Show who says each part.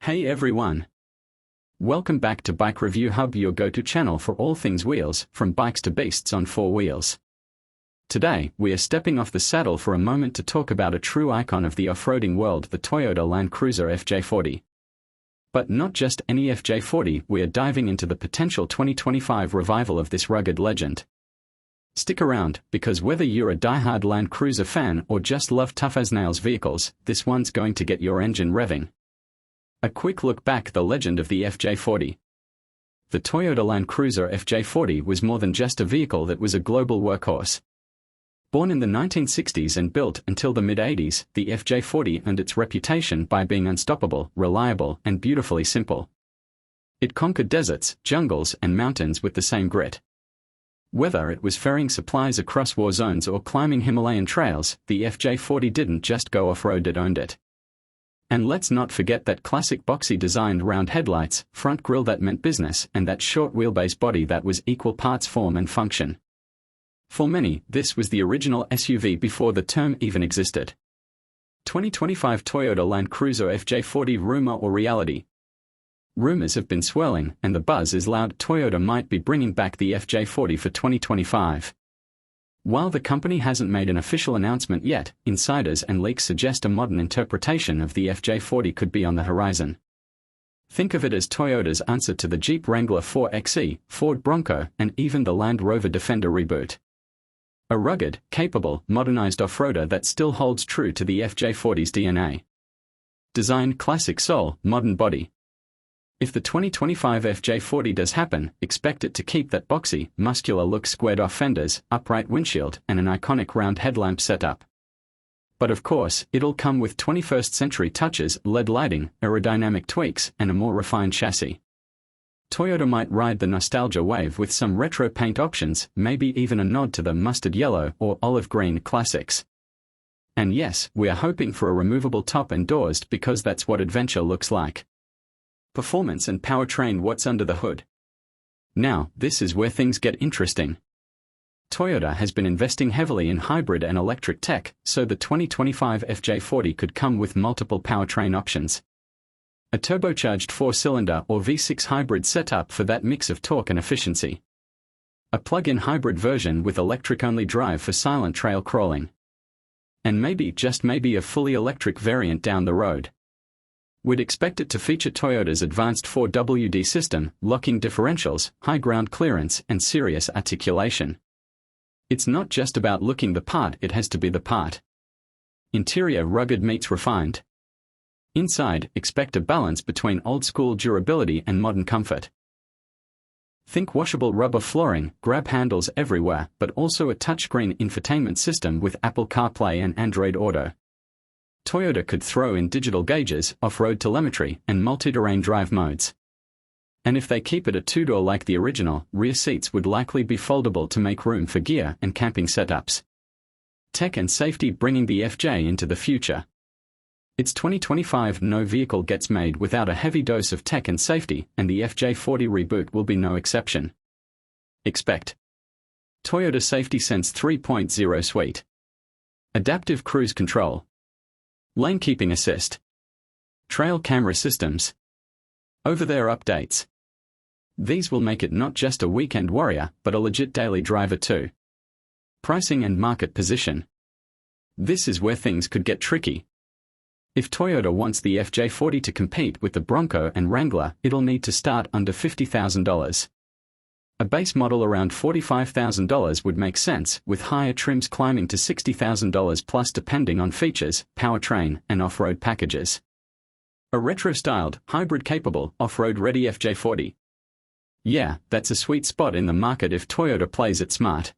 Speaker 1: Hey everyone! Welcome back to Bike Review Hub, your go-to channel for all things wheels, from bikes to beasts on four wheels. Today, we are stepping off the saddle for a moment to talk about a true icon of the off-roading world, the Toyota Land Cruiser FJ40. But not just any FJ40, we are diving into the potential 2025 revival of this rugged legend. Stick around, because whether you're a die-hard Land Cruiser fan or just love tough-as-nails vehicles, this one's going to get your engine revving. A quick look back at the legend of the FJ40. The Toyota Land Cruiser FJ40 was more than just a vehicle that was a global workhorse. Born in the 1960s and built until the mid-80s, the FJ40 earned its reputation by being unstoppable, reliable, and beautifully simple. It conquered deserts, jungles, and mountains with the same grit. Whether it was ferrying supplies across war zones or climbing Himalayan trails, the FJ40 didn't just go off-road, it owned it. And let's not forget that classic boxy-designed round headlights, front grille that meant business, and that short wheelbase body that was equal parts form and function. For many, this was the original SUV before the term even existed. 2025 Toyota Land Cruiser FJ40, rumor or reality? Rumors have been swirling, and the buzz is loud. Toyota might be bringing back the FJ40 for 2025. While the company hasn't made an official announcement yet, insiders and leaks suggest a modern interpretation of the FJ40 could be on the horizon. Think of it as Toyota's answer to the Jeep Wrangler 4xe, Ford Bronco, and even the Land Rover Defender reboot. A rugged, capable, modernized off-roader that still holds true to the FJ40's DNA. Design classic soul, modern body. If the 2025 FJ40 does happen, expect it to keep that boxy, muscular look, squared-off fenders, upright windshield, and an iconic round headlamp setup. But of course, it'll come with 21st-century touches, LED lighting, aerodynamic tweaks, and a more refined chassis. Toyota might ride the nostalgia wave with some retro paint options, maybe even a nod to the mustard yellow or olive green classics. And yes, we are hoping for a removable top and doors, because that's what adventure looks like. Performance and powertrain. What's under the hood? Now, this is where things get interesting. Toyota has been investing heavily in hybrid and electric tech, so the 2025 FJ40 could come with multiple powertrain options. A turbocharged 4-cylinder or V6 hybrid setup for that mix of torque and efficiency. A plug-in hybrid version with electric-only drive for silent trail crawling. And maybe, just maybe, a fully electric variant down the road. We'd expect it to feature Toyota's advanced 4WD system, locking differentials, high ground clearance, and serious articulation. It's not just about looking the part, it has to be the part. Interior rugged meets refined. Inside, expect a balance between old-school durability and modern comfort. Think washable rubber flooring, grab handles everywhere, but also a touchscreen infotainment system with Apple CarPlay and Android Auto. Toyota could throw in digital gauges, off-road telemetry, and multi-terrain drive modes. And if they keep it a two-door like the original, rear seats would likely be foldable to make room for gear and camping setups. Tech and safety, bringing the FJ into the future. It's 2025, no vehicle gets made without a heavy dose of tech and safety, and the FJ40 reboot will be no exception. Expect Toyota Safety Sense 3.0 Suite. Adaptive Cruise Control. Lane Keeping Assist. Trail Camera Systems. Over-the-air updates. These will make it not just a weekend warrior, but a legit daily driver too. Pricing and market position. This is where things could get tricky. If Toyota wants the FJ40 to compete with the Bronco and Wrangler, it'll need to start under $50,000. A base model around $45,000 would make sense, with higher trims climbing to $60,000 plus depending on features, powertrain, and off-road packages. A retro-styled, hybrid-capable, off-road-ready FJ40. Yeah, that's a sweet spot in the market if Toyota plays it smart.